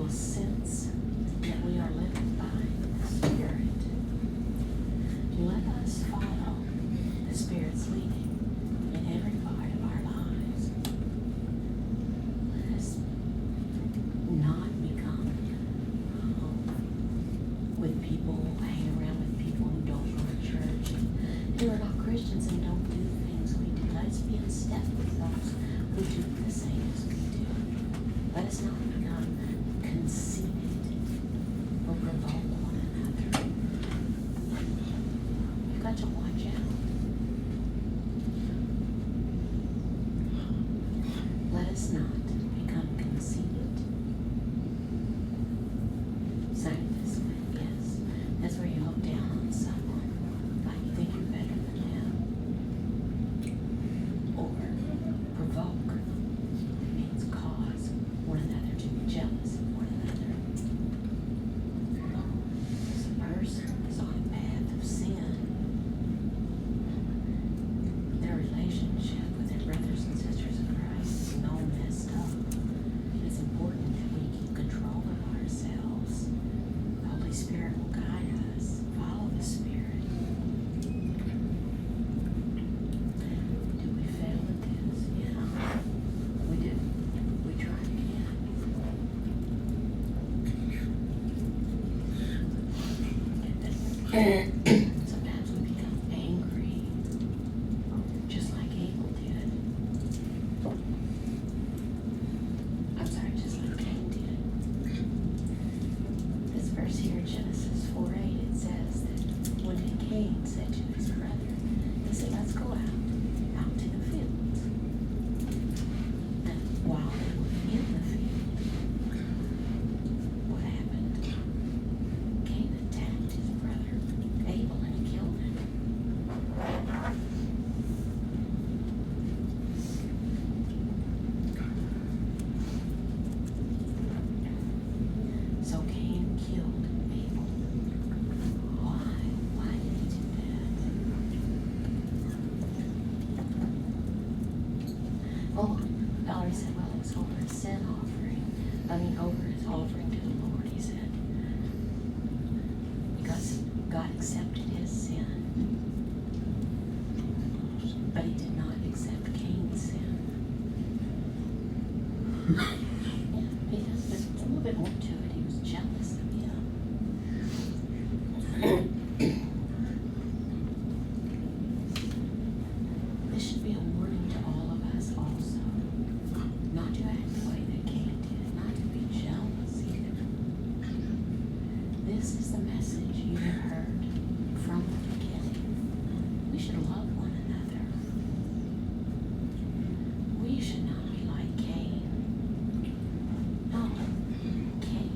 will sense that we are living by the Spirit. Let us follow the Spirit's leading in every part of our lives. Let us not become with people, hang around with people who don't go to church, and who are not Christians and don't do things we do. Let us be in step with those who do the same as we do. Let us not become conceited or provoke one another. You've got to watch out. Let us not become conceited. Say this way, yes. That's where you look down on someone, like you think you're better than them. Or provoke. It means cause one another to be jealous of one another. As a person is on a path of sin, their relationship with their brothers and sisters in Christ is all messed up. It's important that we keep control of ourselves. The Holy Spirit will guide us. Follow the Spirit. Do we fail at this? Yeah, we do. We try again. Sometimes we become angry, just like Abel did. I'm sorry, just like Cain did. This verse here, Genesis 4:8, it says that when Cain said to his brother, he said, let's go out to the fields. And while they were in the field, what happened? Cain attacked his brother Abel and he killed him. So Cain killed Abel. Why? Why did he do that? Oh, Valerie said, well, it was over his sin offering. Over his offering to the Lord, he said. Because God accepted his sin. But he did not accept Cain's sin. Yeah, there's a little bit more to it. He was jealous of him. This should be a warning to all of us also. Not to act the way that Cain did, not to be jealous either. This is the message you have heard from the beginning. We should love one another. We should not be like Cain. No, Cain,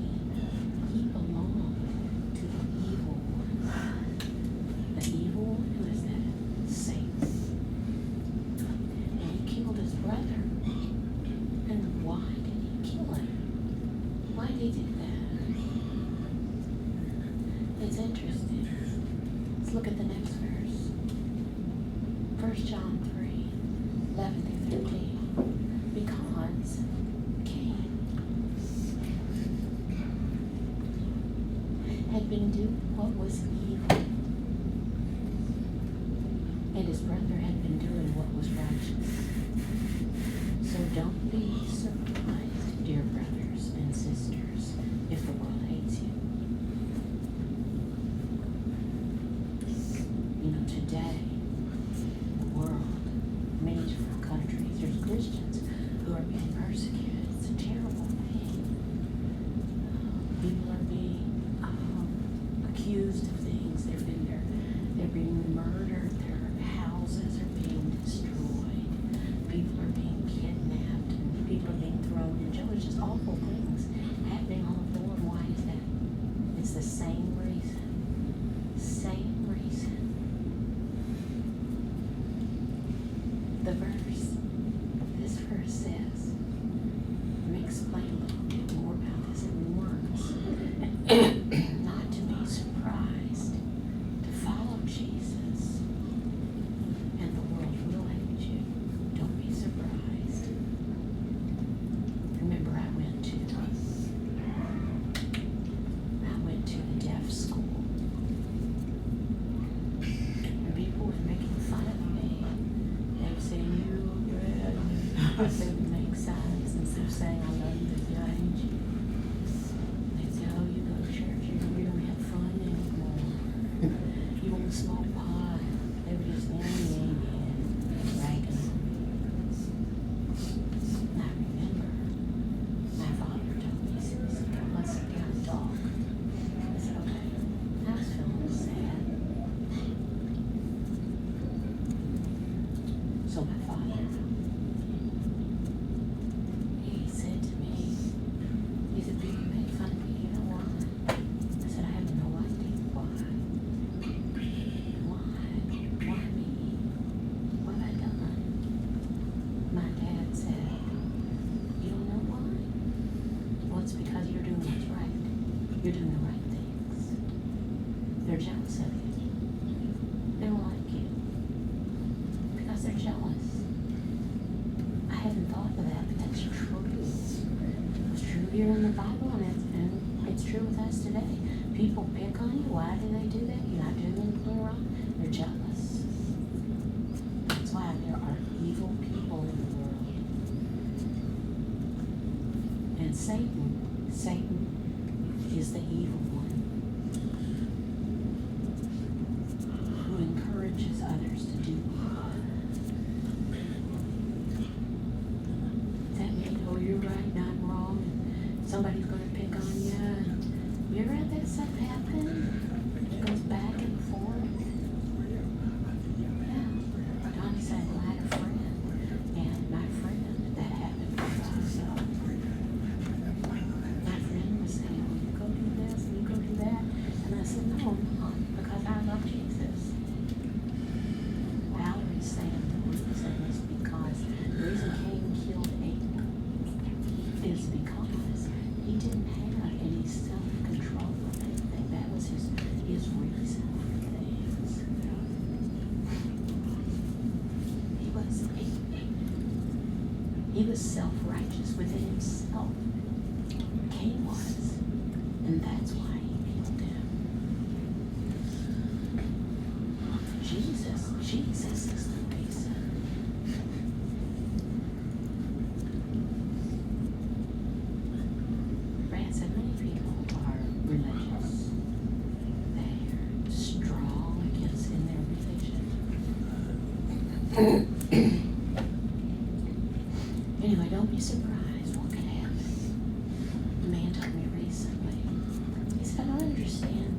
he belonged to the evil one. The evil one, who is that? Satan. And he killed his brother. And why did he kill him? Why did he do that? It's interesting. Let's look at the next verse. 1 John 3:11-13. Because Cain had been doing what was evil, and his brother had been doing what was righteous. So don't be surprised, dear brothers and sisters, if the world hates you. Today, the world, many different countries, there's Christians who are being persecuted. It's a terrible thing. People are being accused of things. They're being murdered. Their houses are being destroyed. People are being kidnapped. And people are being thrown in jail. It's just awful things happening all over the world. Why is that? It's the same reason. Same reason. This verse says, let me explain a little bit more about this. It warns not to be surprised, to follow Jesus, and the world will hate you. Don't be surprised. Remember, I went to They would make signs instead of saying, I love you, they'd say, I hate you. They'd say, oh, you go to church, you don't have fun anymore. You won't smoke pot. They were just and ragging on me. And I remember my father told me, he said, let's sit down and talk. I said, okay. I was feeling sad. So my father, he said to me, he said, people make fun of me, you know why? I said, I have no idea why. Why? Why me? What have I done? My dad said, you don't know why? Well, it's because you're doing what's right. You're doing the right things. They're jealous of you. They don't like you. Because they're jealous. I hadn't thought of that, but that's true. It's true here in the Bible, and it's true with us today. People pick on you. Why do they do that? You're not doing anything wrong. They're jealous. That's why there are evil people in the world. And Satan is the evil one who encourages others to do evil. That means, oh, you're right, not wrong, and somebody's going to pick on you. And you ever had that stuff happen? It goes back and forth. Yeah. Donnie said, well, I had a friend, and my friend, that happened with us. So my friend was saying, well, you go do this, and you go do that. And I said, no, I'm not, because I love Jesus. Valerie's saying the reason is because the reason Cain killed Abel is because he didn't have any self-control of anything. That was his reason for things. He was self-righteous within himself. Cain was. And that's why he killed him. Jesus is the reason. Brad said many people are religious. They're strong against in their religion. Anyway, don't be surprised what can happen. A man told me recently, he said, I don't understand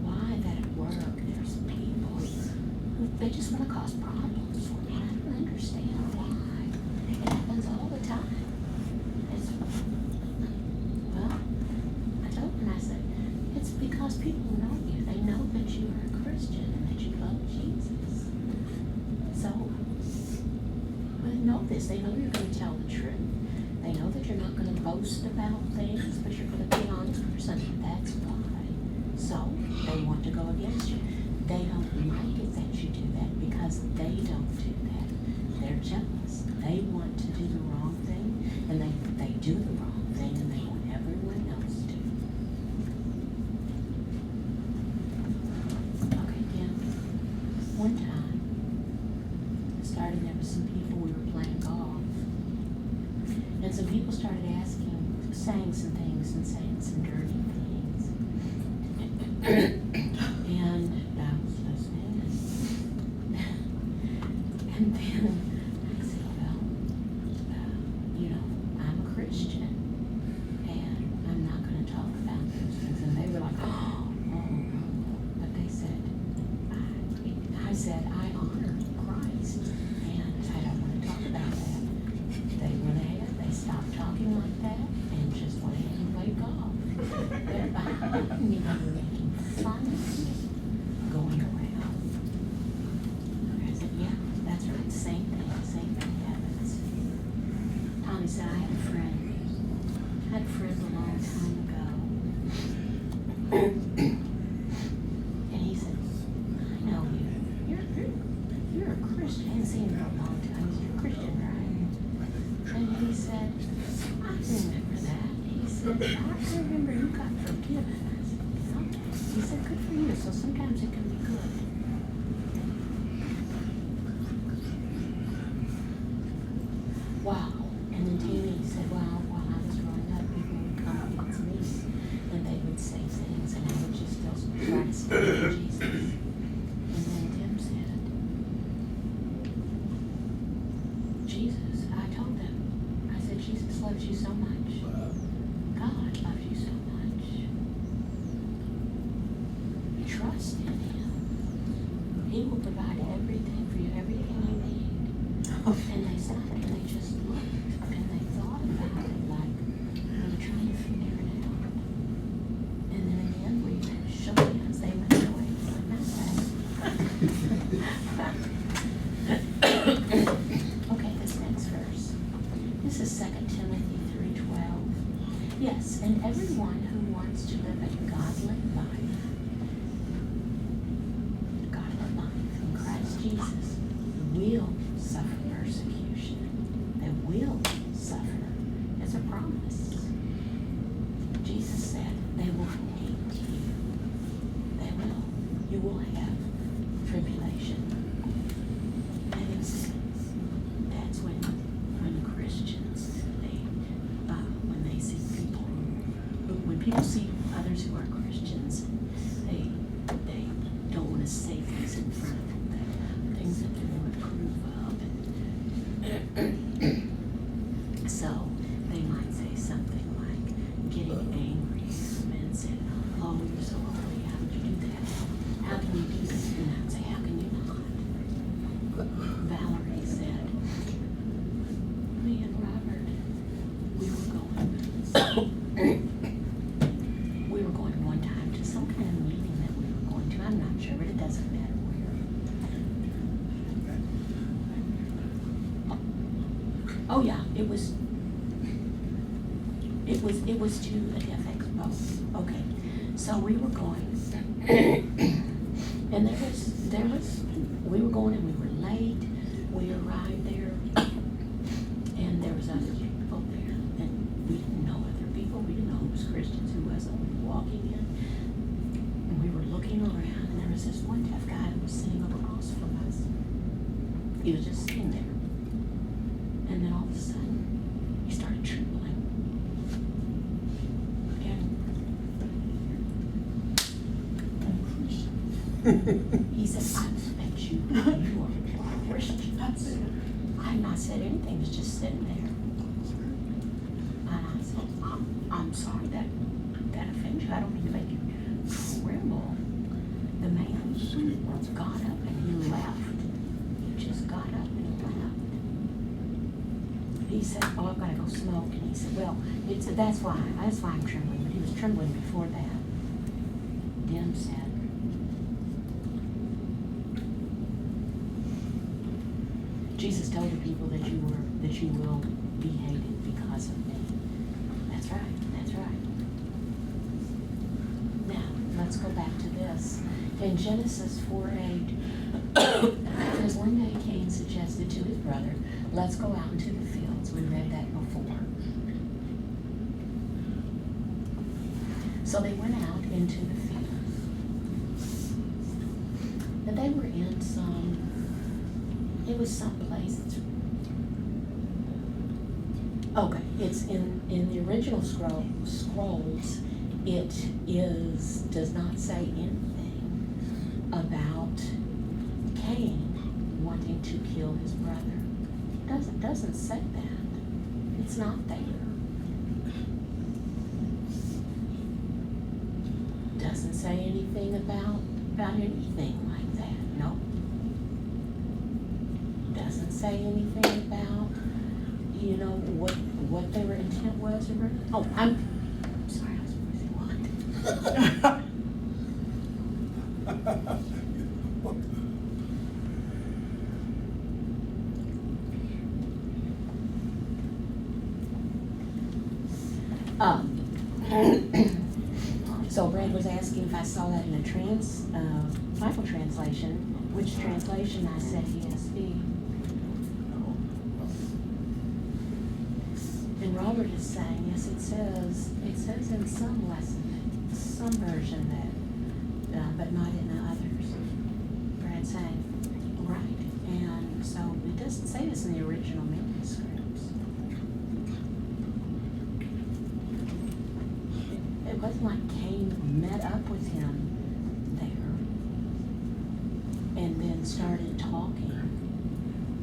why that at work there's people who, they just want to cause problems for me. I don't understand why. It happens all the time. Well, I told him, I said, it's because people know you. They know that you are a Christian and that you love Jesus. So, they know this. They know you're going to tell the truth. They know that you're not going to boast about things, but you're going to be an honest person. That's why. So, they want to go against you. They don't like it that you do that because they don't do that. They're jealous. They want to do the wrong thing, and they do the wrong thing, and they want everyone else to. Okay, Kim. One time, there were some people, we were playing golf, and some people started saying some things and saying some dirty things. And I was listening, and then I said, well, you know, I'm a Christian, and I'm not going to talk about those things. And they were like, oh, but they said, I said, I honor Christ. I don't want to talk about that. They went ahead, they stopped talking like that, and just went ahead and played golf. They're behind me, they were making fun of me, going around. I said, yeah, that's right, same thing happens. Tommy said, I had a friend a long time ago. And he said, I know you. You're a Christian. I hadn't seen him for a long time. You're a Christian, right? And he said, I remember that. He said, I remember you got forgiven. I said, yeah. He said, good for you. So sometimes it can be good. Jesus, I told them, I said, Jesus loves you so much. God loves you so much. Trust in him. He will provide everything for you, everything you need. And they stopped and they just looked and they thought about it like they were trying to figure it out. And then in the end we shook hands. They went away. Okay, this next verse. This is 2 Timothy 3:12. Yes, and everyone who wants to live a godly life in Christ Jesus will suffer persecution. They will suffer. It's a promise. Jesus said they will hate you. They will. You will have tribulation. And it's, that's when Christians, when they see people, when people see others who are Christians, they don't want to say things in front of them, things that they want to prove of. So they might say something like getting angry at them and saying, oh, you're so holy, how did you do that? How can you do this? And I'd say, how can you not? Valerie said, me and Robert, we were going one time to some kind of meeting that we were going to. I'm not sure, but it doesn't matter where. Oh yeah, it was to a Deaf Expo. Okay, so we were going, and we were going and we were late. We arrived there, and there was other people there, and we didn't know other people. We didn't know who was Christians, who wasn't. We were walking in, and we were looking around, and there was this one deaf guy who was sitting across from us. He was just sitting there, and then all of a sudden, he started trembling. He said, I expect you are a Christian. I had not said anything, he was just sitting there. And I said, I'm sorry that offends you. I don't mean to make you tremble. The man got up and he left. He just got up and left. He said, oh, I've got to go smoke. And he said, well, that's why I'm trembling. But he was trembling before that. Dim said, Jesus told the people that you will be hated because of me. That's right. Now, let's go back to this. In Genesis 4:8, it says, one day Cain suggested to his brother, let's go out into the fields. We read that before. So they went out into the fields. And they were in it was someplace. Okay, it's in the original scrolls. It does not say anything about Cain wanting to kill his brother. Doesn't say that. It's not there. Doesn't say anything about anything like that. No. Doesn't say anything about, what their intent was. Oh, I'm sorry, I was pressing So Brad was asking if I saw that in a Bible translation. Which translation? I said ESV. And Robert is saying, yes, it says in some version that, but not in the others. Brad's saying, right. And so it doesn't say this in the original manuscripts. It wasn't like Cain met up with him there and then started talking,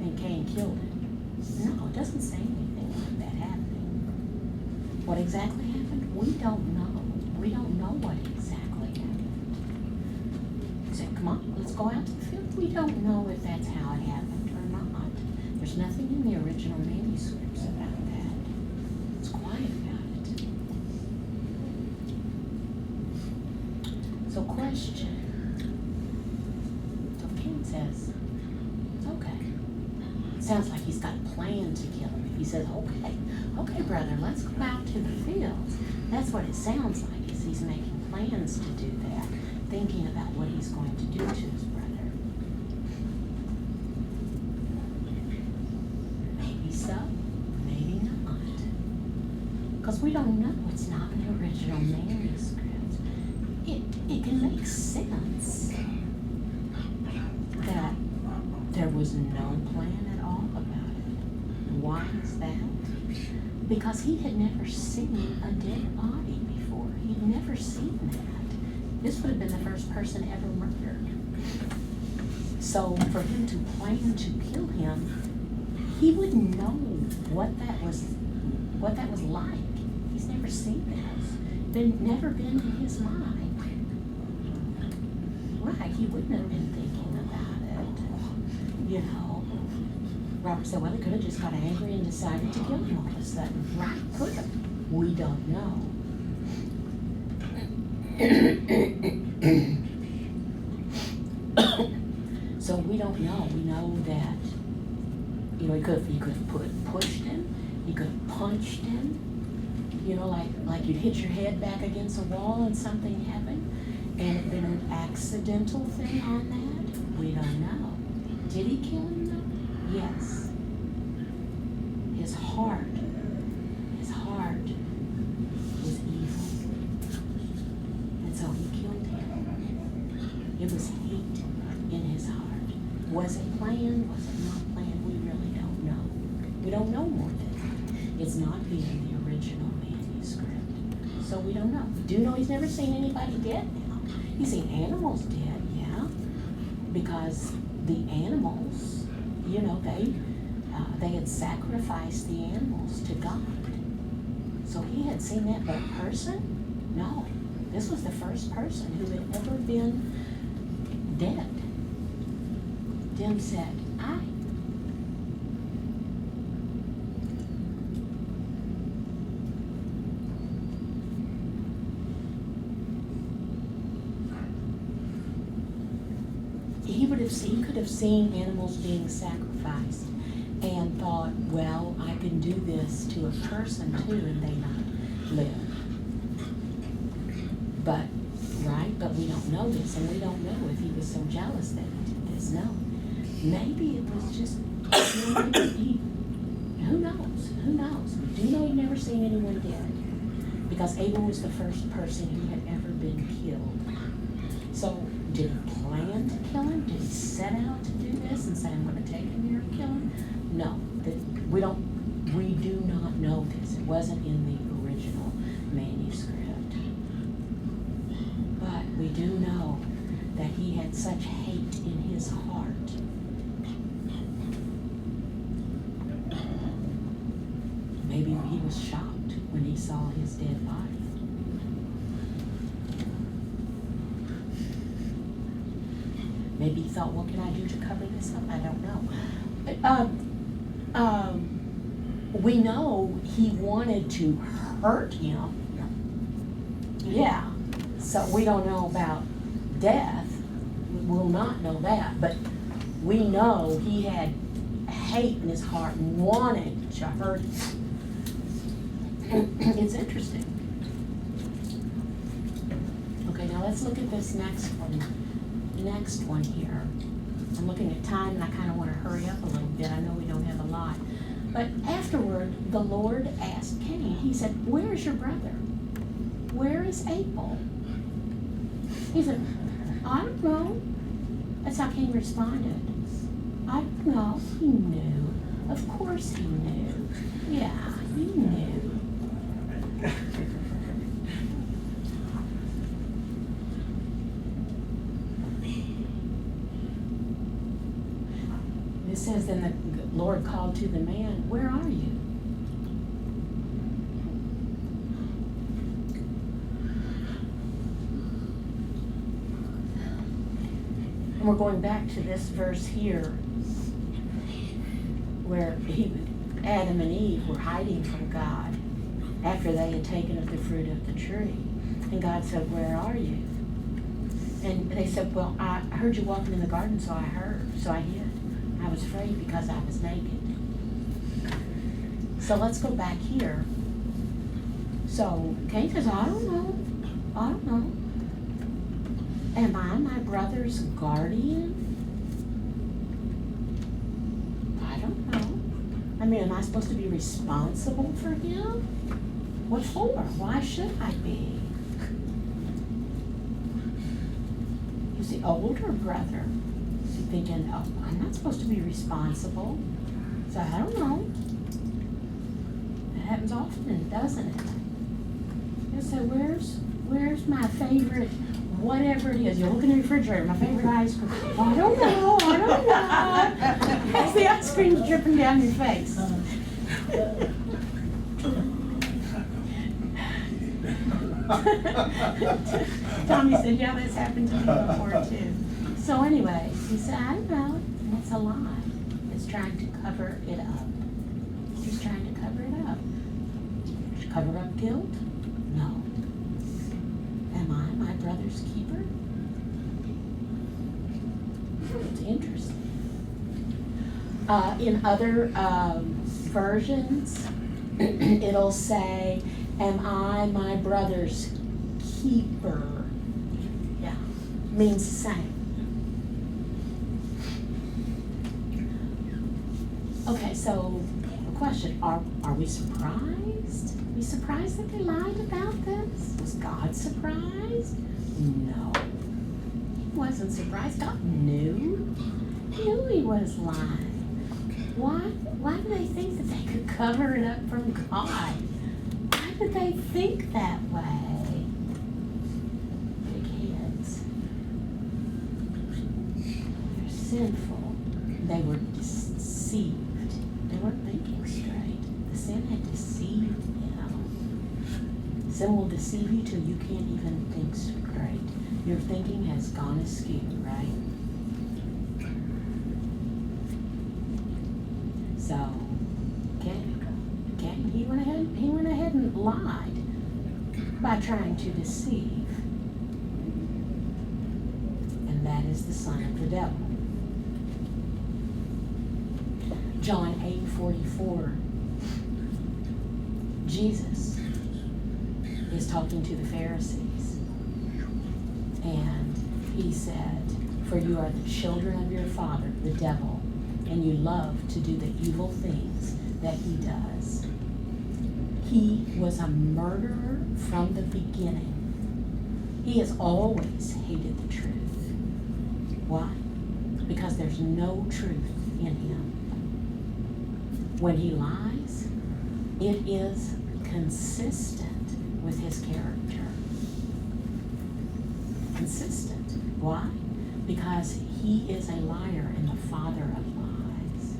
and Cain killed him. No, it doesn't say anything like that happening. What exactly happened? We don't know. We don't know what exactly happened. He said, come on, let's go out to the field. We don't know if that's how it happened or not. There's nothing in the original manuscripts about that. It's quiet about it. So question. So Cain says, okay. Sounds like he's got a plan to kill him. He says, okay, brother, let's go out to the fields. That's what it sounds like, is he's making plans to do that, thinking about what he's going to do to his brother. Maybe so, maybe not. Because we don't know. It's not an original manuscript. It can make sense that there was no plan at all about it. Why is that? Because he had never seen a dead body before. He'd never seen that. This would have been the first person ever murdered. So for him to plan to kill him, he wouldn't know what that was like. He's never seen this. Never been in his mind. Right, he wouldn't have been thinking about it. You know, Robert said, well, he could have just got angry and decided to kill him all of a sudden. Right, could have. We don't know. So we don't know. We know that, you know, he could have pushed him. He could have punched him. You know, like you'd hit your head back against a wall and something happened. And it been an accidental thing on that? We don't know. Did he kill him though? Yes. His heart was evil. And so he killed him. It was hate in his heart. Was it planned? Was it not planned? We really don't know. We don't know more than that. It's not in the original manuscript. So we don't know. We do know he's never seen anybody dead now. He's seen animals dead, yeah. Because the animals, you know, they had sacrificed the animals to God. So he had seen that, but a person? No. This was the first person who had ever been dead. Tim said, he could have seen animals being sacrificed and thought, well, I can do this to a person too and they not live. But we don't know this, and we don't know if he was so jealous that he did this. No. Maybe it was just, who knows? Who knows? We do know he'd never seen anyone dead, because Abel was the first person who had ever been killed. So, did he plan to kill him? Did he set out to do this and say, I'm going to take him here and kill him? No. We do not know this. It wasn't in the original manuscript. But we do know that he had such hate in his heart. Maybe he was shocked when he saw his dead body. Maybe he thought, what can I do to cover this up? I don't know. We know he wanted to hurt him. Yeah. So we don't know about death. We'll not know that. But we know he had hate in his heart and wanted to hurt him. It's interesting. Okay, now let's look at this next one. Next one here. I'm looking at time and I kind of want to hurry up a little bit. I know we don't have a lot. But afterward, the Lord asked Cain, he said, where is your brother? Where is Abel? He said, I don't know. That's how Cain responded. I don't know. He knew. Of course he knew. Yeah, he knew. This says, then the Lord called to the man, where are you? And we're going back to this verse here where Adam and Eve were hiding from God after they had taken of the fruit of the tree. And God said, where are you? And they said, well, I heard you walking in the garden, so I hid. I was afraid because I was naked. So let's go back here. So Cain says, I don't know. Am I my brother's guardian? I don't know. I mean, am I supposed to be responsible for him? What for? Why should I be? He's the older brother. He's thinking, oh, I'm not supposed to be responsible. So I don't know. That happens often, doesn't it? You say, where's my favorite, whatever it is? You look in the refrigerator, my favorite ice cream. Oh, I don't know. As the ice cream's dripping down your face. Tommy said, yeah, that's happened to me before too. So anyway, he said, I know, and it's a lie. It's trying to cover it up. He's trying to cover it up. Cover up guilt? No. Am I my brother's keeper? It's interesting. In other versions, it'll say, am I my brother's keeper? Yeah, means the same. Okay, so the question, are we surprised? Are we surprised that they lied about this? Was God surprised? No. He wasn't surprised. God knew. He knew he was lying. Why do they think that they could cover it up from God? Why did they think that way? Big heads. They're sinful. They were deceived. They weren't thinking straight. The sin had deceived them. Sin will deceive you till you can't even think straight. Your thinking has gone askew, right? So, he went ahead and lied by trying to deceive. And that is the son of the devil. John 8:44. Jesus is talking to the Pharisees. And he said, for you are the children of your father, the devil, and you love to do the evil things that he does. He was a murderer from the beginning. He has always hated the truth. Why? Because there's no truth in him. When he lies, it is consistent with his character. Consistent. Why? Because he is a liar and the father of lies.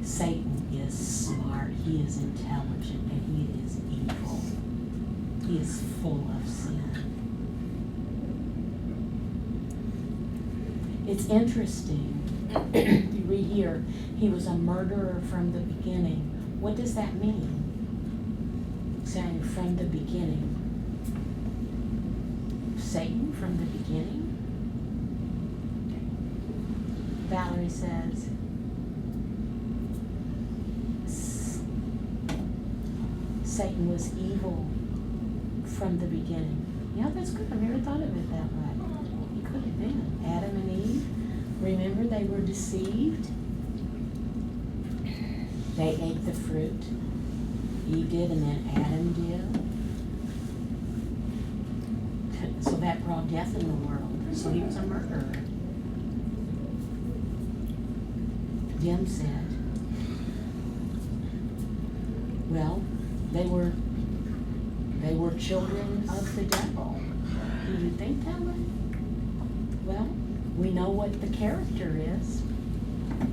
Satan is smart, he is intelligent, and he is evil. He is full of sin. It's interesting. You read here, he was a murderer from the beginning. What does that mean? Saying from the beginning. Satan from the beginning? Valerie says, Satan was evil from the beginning. Yeah, that's good. I've never thought of it that way. He could have been. Adam and Eve, remember they were deceived? They ate the fruit. Eve did, and then Adam did. So that brought death in the world. So he was a murderer. Jim said, well, they were children of the devil. Do you think that way? Well, we know what the character is.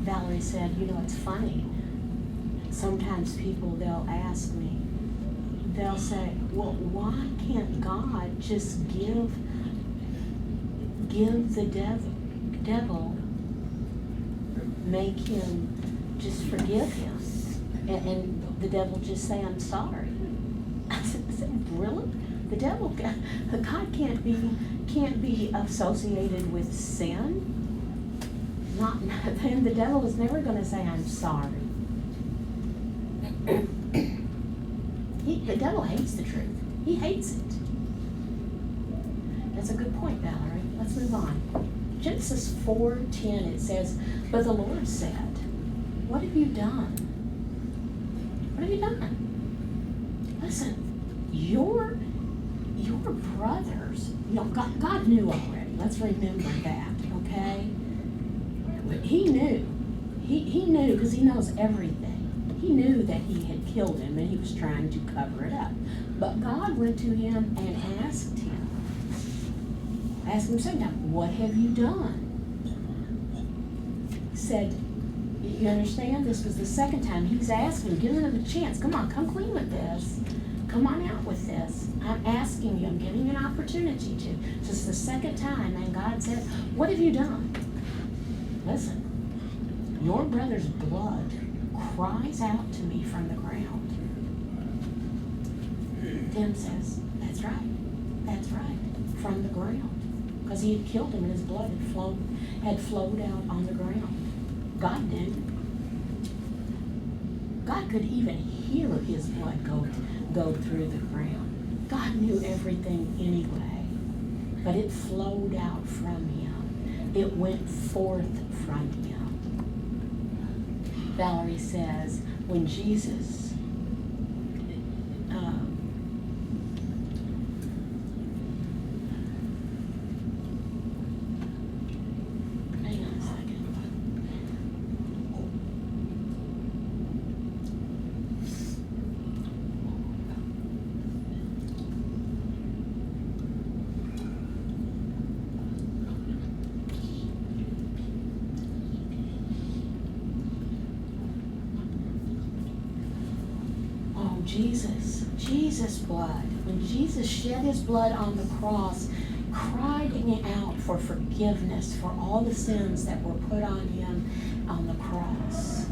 Valerie said, you know, it's funny. Sometimes people, they'll ask me, they'll say, well, why can't God just give the devil, make him, just forgive him? And the devil just say, I'm sorry. I said, really? The devil, God can't be associated with sin. Then the devil is never going to say, I'm sorry. The devil hates the truth. He hates it. That's a good point, Valerie. Let's move on. Genesis 4:10, it says, but the Lord said, what have you done? What have you done? Listen, your brothers, God knew already. Let's remember that, okay? He knew. He knew because he knows everything. He knew that he had killed him and he was trying to cover it up. But God went to him and asked him, saying, now, what have you done? Said, you understand? This was the second time. He's asking, giving him a chance. Come on, come clean with this. Come on out with this. I'm asking you. I'm giving you an opportunity to. So it's the second time, and God said, what have you done? Listen, your brother's blood cries out to me from the ground. Tim says, that's right, from the ground. Because he had killed him and his blood had flowed out on the ground. God knew. God could even hear his blood go through the ground. God knew everything anyway, but it flowed out from him. It went forth from him. Valerie says, when Jesus Jesus' blood, when Jesus shed his blood on the cross, crying out for forgiveness for all the sins that were put on him on the cross.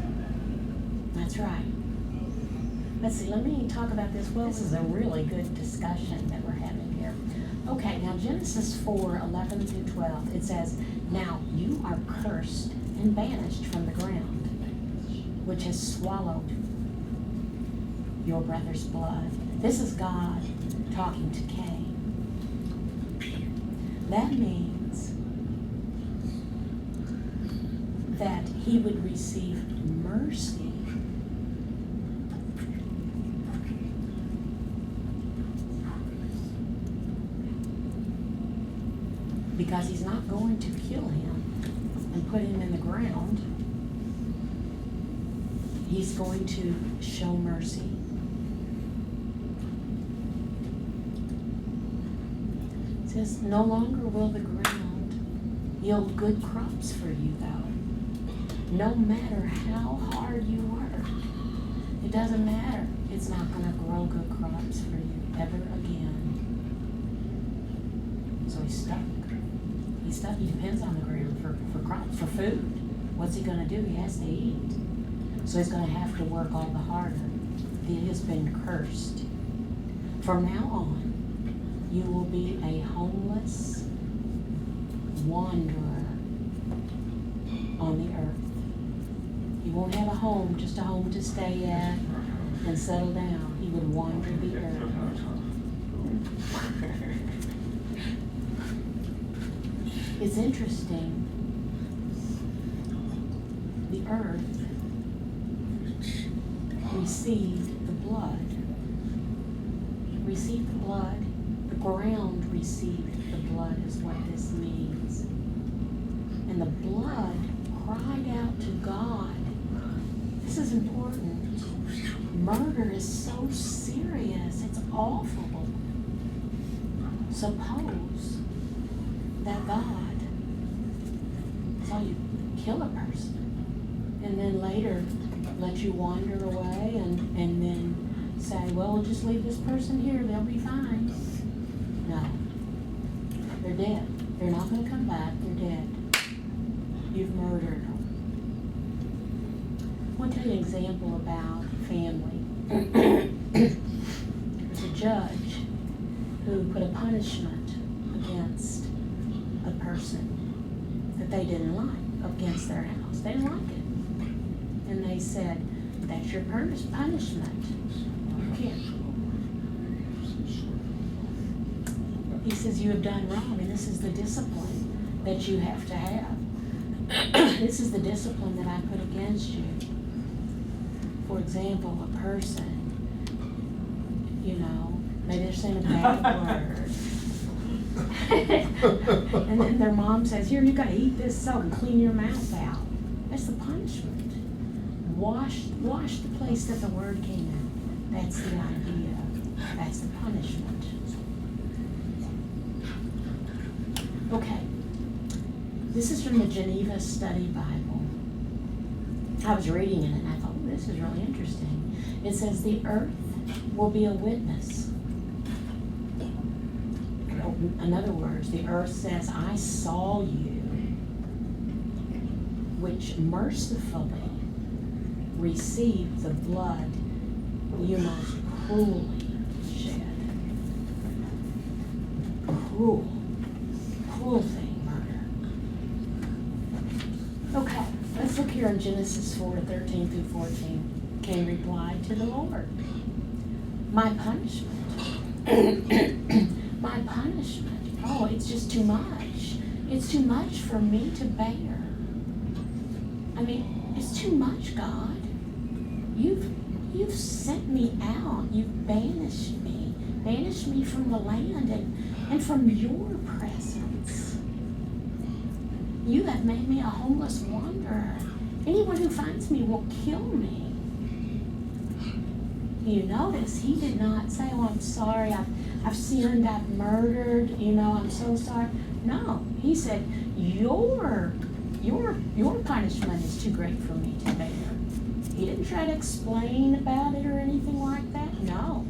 That's right. Let's see, let me talk about this. Well, this is a really good discussion that we're having here. Okay, now Genesis 4:11 through 12, it says, now you are cursed and banished from the ground, which has swallowed your brother's blood. This is God talking to Cain. That means that he would receive mercy because he's not going to kill him and put him in the ground. He's going to show mercy. It says, no longer will the ground yield good crops for you, though. No matter how hard you work, it doesn't matter. It's not going to grow good crops for you ever again. So he's stuck. He's stuck. He depends on the ground for crops, for food. What's he going to do? He has to eat. So he's going to have to work all the harder. He has been cursed. From now on, you will be a homeless wanderer on the earth. You won't have a home, just a home to stay at and settle down. He would wander the earth. It's interesting. The earth received the blood. Received the blood. The ground received the blood is what this means. And the blood cried out to God. This is important. Murder is so serious. It's awful. Suppose that God saw you kill a person. and then later let you wander away and then say, well, we'll just leave this person here, they'll be fine. No. They're dead. They're not going to come back. They're dead. You've murdered them. I want to tell you an example about family. There's a judge who put a punishment against a person that they didn't like, against their house. They didn't like it. And they said, that's your punishment. You can't. He says, you have done wrong, and this is the discipline that you have to have. This is the discipline that I put against you. For example, a person, maybe they're saying a bad word. And then their mom says, here, you gotta eat this salt and clean your mouth out. That's the punishment. Wash the place that the word came in. That's the idea. That's the punishment. Okay. This is from the Geneva Study Bible. I was reading it and I thought, this is really interesting. It says, the earth will be a witness. In other words, the earth says, I saw you, which mercifully received the blood you most cruelly shed. Cruel thing, murder. Okay, let's look here in Genesis 4:13 through 14. Cain replied to the Lord, my punishment. My punishment. Oh, it's just too much. It's too much for me to bear. I mean, it's too much, God. You've sent me out. You've banished me from the land and from your presence. You have made me a homeless wanderer. Anyone who finds me will kill me. You notice he did not say, oh, I'm sorry, I've sinned, I've murdered, I'm so sorry. No, he said, your punishment is too great for me to bear. He didn't try to explain about it or anything like that. No,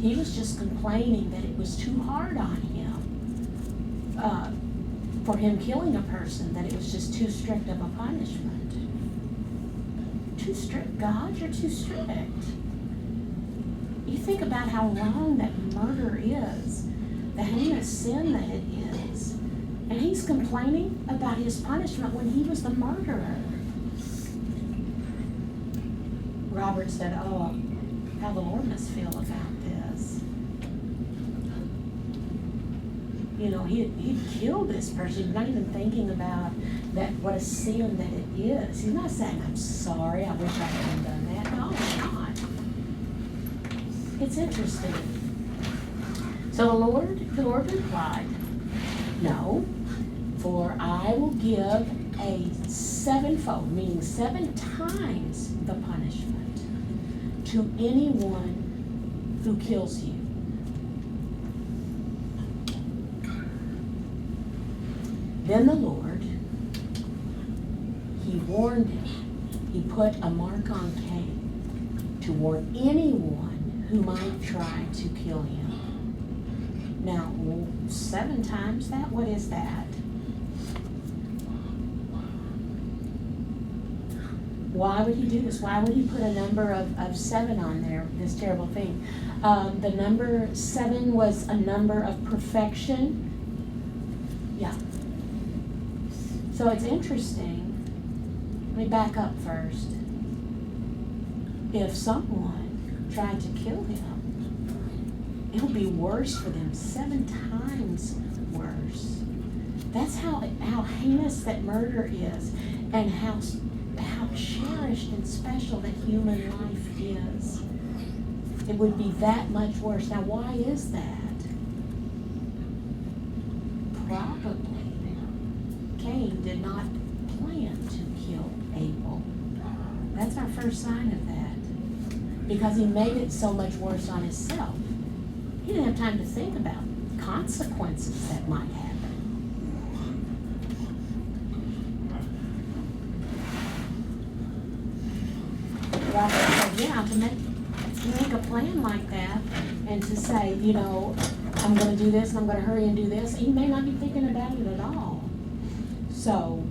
he was just complaining that it was too hard on him for him killing a person, that it was just too strict of a punishment. Too strict, God, you're too strict. You think about how wrong that murder is, the heinous sin that it is. And he's complaining about his punishment when he was the murderer. Robert said, oh, how the Lord must feel about this. He'd killed this person. He's not even thinking about that, what a sin that it is. He's not saying, I'm sorry, I wish I hadn't done that. No, he's not. It's interesting. So the Lord replied, no, for I will give a sevenfold, meaning 7 times the punishment to anyone who kills you. Then the Lord, he warned him. He put a mark on Cain to warn anyone who might try to kill him. Now, 7 times that? What is that? Why would he do this? Why would he put a number of 7 on there, this terrible thing? The number 7 was a number of perfection. Yeah. So it's interesting. Let me back up first. If someone tried to kill him, it'll be worse for them, 7 times worse. That's how heinous that murder is, and how cherished and special that human life is. It would be that much worse. Now, why is that? Probably Cain did not plan to kill Abel. That's our first sign of that. Because he made it so much worse on himself. He didn't have time to think about consequences that might happen. like I said, yeah, to make a plan like that and to say, you know, I'm gonna do this and I'm gonna hurry and do this, he may not be thinking about it at all. So,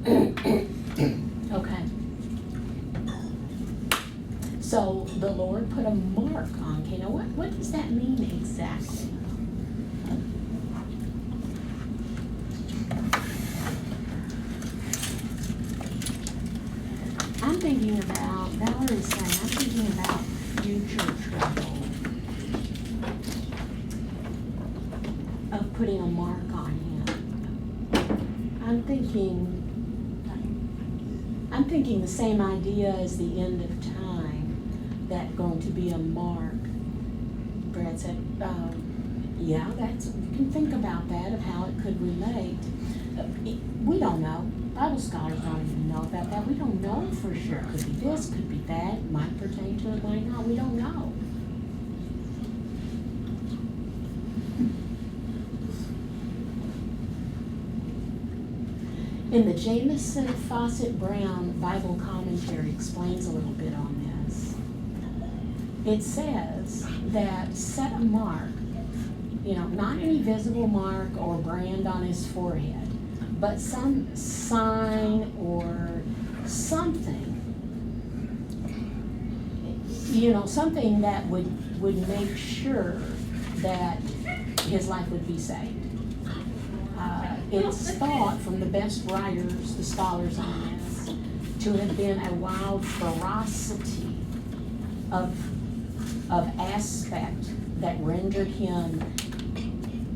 okay. So the Lord put a mark on Cain. Now what does that mean exactly? I'm thinking about, Valerie's saying, I'm thinking about future trouble. Of putting a mark on him. I'm thinking the same idea as the end of time, that going to be a mark. Brad said, yeah, you can think about that, of how it could relate. We don't know. Bible scholars don't even know about that. We don't know for sure. Could be this, could be that, might pertain to it, might not. We don't know. In the Jamieson Fawcett Brown Bible commentary explains a little bit on this. It says that set a mark, you know, not any visible mark or brand on his forehead, but some sign or something, you know, something that would make sure that his life would be saved. It's thought from the best writers, the scholars on this, to have been a wild ferocity of aspect that rendered him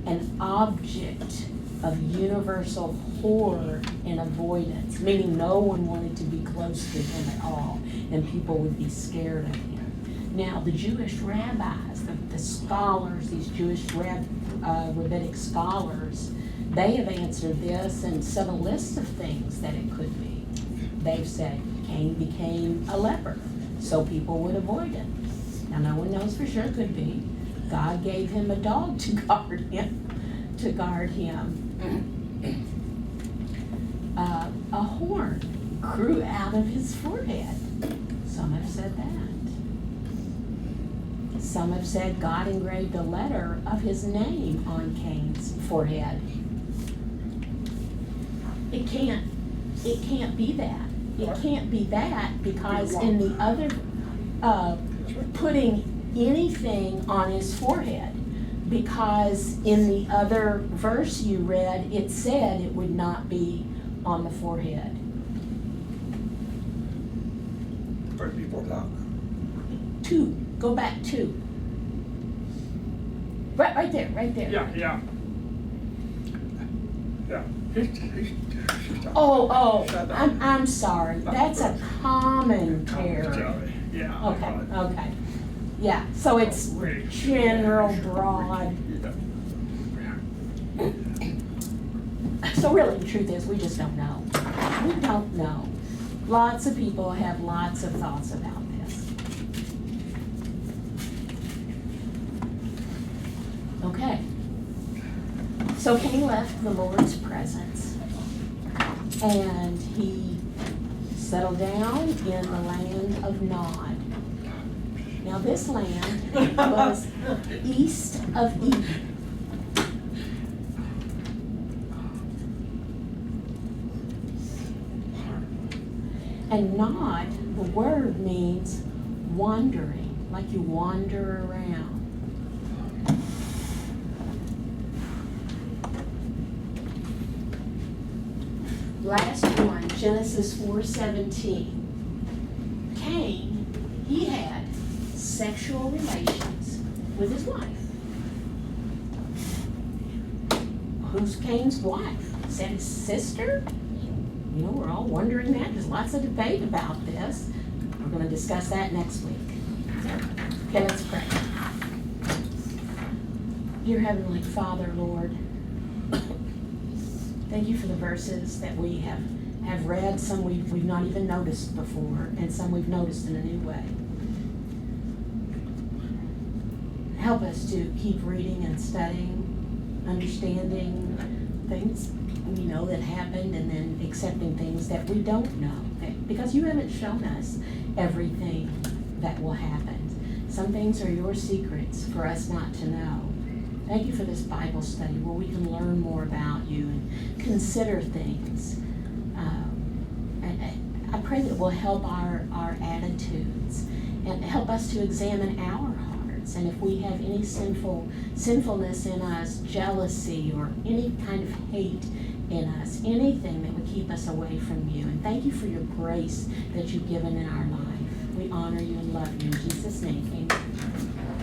an object of universal horror and avoidance, meaning no one wanted to be close to him at all, and people would be scared of him. Now, the Jewish rabbis, the scholars, these Jewish rabbinic scholars, they have answered this and set a list of things that it could be. They've said Cain became a leper, so people would avoid him. Now, no one knows for sure, it could be. God gave him a dog to guard him. A horn grew out of his forehead. Some have said that. Some have said God engraved a letter of his name on Cain's forehead. It can't be that. It can't be that because in the other, putting anything on his forehead, because in the other verse you read, it said it would not be on the forehead. But before that. 2, go back 2. Right there. Yeah. Oh, I'm sorry. That's a commentary. Yeah. Okay. Yeah, so it's general, broad. So really, the truth is, we just don't know. We don't know. Lots of people have lots of thoughts about this. Okay. So Cain left the Lord's presence, and he settled down in the land of Nod. Now this land was east of Eden. And Nod, the word means wandering, like you wander around. Last one, Genesis 4:17. Cain, he had sexual relations with his wife. Who's Cain's wife? Is that his sister? You know, we're all wondering that. There's lots of debate about this. We're going to discuss that next week. Okay, let's pray. Dear Heavenly Father, Lord, thank you for the verses that we have read. Some we've not even noticed before, and some we've noticed in a new way. Help us to keep reading and studying, understanding things we know that happened, and then accepting things that we don't know, because you haven't shown us everything that will happen. Some things are your secrets for us not to know. Thank you for this Bible study where we can learn more about you and consider things. And I pray that it will help our attitudes and help us to examine our hearts. And if we have any sinfulness in us, jealousy or any kind of hate in us, anything that would keep us away from you. And thank you for your grace that you've given in our life. We honor you and love you. In Jesus' name, amen.